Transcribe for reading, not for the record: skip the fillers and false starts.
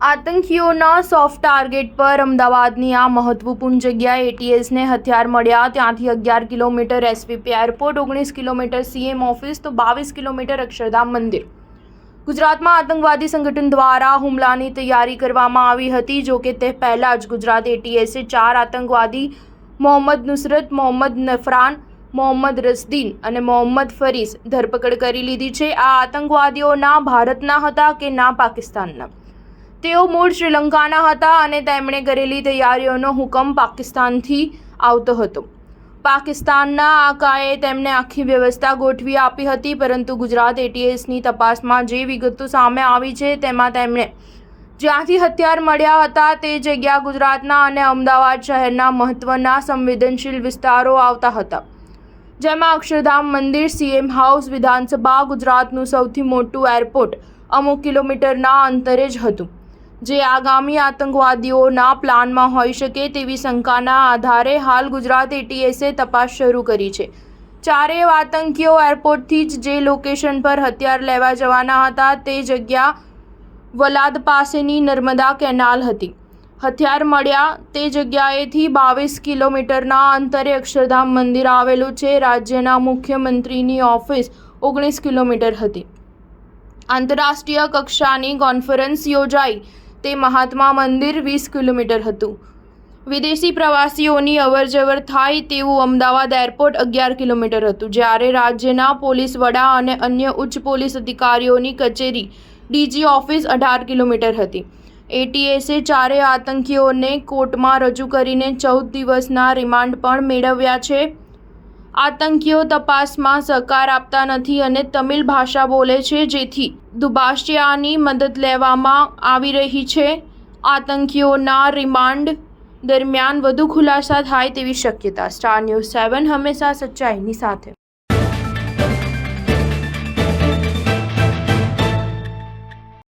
આતંકીઓના soft target પર અમદાવાદની આ મહત્વપૂર્ણ જગ્યાએ એટીએસને હથિયાર મળ્યા. ત્યાંથી 11 kilometre SVP airport, 19 kilometre CM office તો 22 કિલોમીટર અક્ષરધામ મંદિર. ગુજરાતમાં આતંકવાદી સંગઠન દ્વારા હુમલાની તૈયારી કરવામાં આવી હતી. જોકે તે પહેલાં જ ગુજરાત એટીએસે 4 આતંકવાદી મોહમ્મદ નુસરત, મોહમ્મદ નફરાન, મોહમ્મદ રસદીન અને મોહમ્મદ ફરીસ ધરપકડ કરી લીધી છે. આ આતંકવાદીઓ ના ભારતના હતા કે ના પાકિસ્તાનના. તેઓ મૂળ શ્રીલંકાના હતા અને તેમણે કરેલી તૈયારીઓનો હુકમ પાકિસ્તાનથી આવતો હતો. પાકિસ્તાનના આકાએ તેમને આખી વ્યવસ્થા ગોઠવી આપી હતી. પરંતુ ગુજરાત એટીએસની તપાસમાં જે વિગતો સામે આવી છે તેમાં તેમણે જ્યાંથી હથિયાર મળ્યા હતા તે જગ્યા ગુજરાતના અને અમદાવાદ શહેરના મહત્વના સંવેદનશીલ વિસ્તારો આવતા હતા, જેમાં અક્ષરધામ મંદિર, સીએમ હાઉસ, વિધાનસભા, ગુજરાતનું સૌથી મોટું એરપોર્ટ અમુક કિલોમીટરના અંતરે જ હતું, જે આગામી આતંકવાદીઓના પ્લાનમાં હોઈ શકે તેવી શંકાના આધારે હાલ ગુજરાત એટીએસે તપાસ શરૂ કરી છે. ચારેય આતંકીઓ એરપોર્ટથી જ જે લોકેશન પર હથિયાર લેવા જવાના હતા તે જગ્યા વલાદ પાસેની નર્મદા કેનાલ હતી. હથિયાર મળ્યા તે જગ્યાએથી 22 કિલોમીટરના અંતરે અક્ષરધામ મંદિર આવેલું છે. રાજ્યના મુખ્યમંત્રીની ઓફિસ 19 કિલોમીટર હતી. આંતરરાષ્ટ્રીય કક્ષાની કોન્ફરન્સ યોજાઈ તે મહાત્મા મંદિર 20 કિલોમીટર હતું. વિદેશી પ્રવાસીઓની અવરજવર થાય તેવું અમદાવાદ એરપોર્ટ 11 કિલોમીટર હતું. જ્યારે રાજ્યના પોલીસ વડા અને અન્ય ઉચ્ચ પોલીસ અધિકારીઓની કચેરી ડીજી ઓફિસ 18 કિલોમીટર હતી. એટીએસે ચારેય આતંકીઓને કોર્ટમાં રજૂ કરીને 14 દિવસના રિમાન્ડ પણ મેળવ્યા છે. આતંકીઓ તપાસમાં સહકાર આપતા નથી અને તમિલ ભાષા બોલે છે, જેથી દુભાષિયાની મદદ લેવામાં આવી રહી છે. આતંકીઓના રિમાન્ડ દરમિયાન વધુ ખુલાસા થાય તેવી શક્યતા. સ્ટાર ન્યૂઝ 7 હંમેશા સચ્ચાઈની સાથે.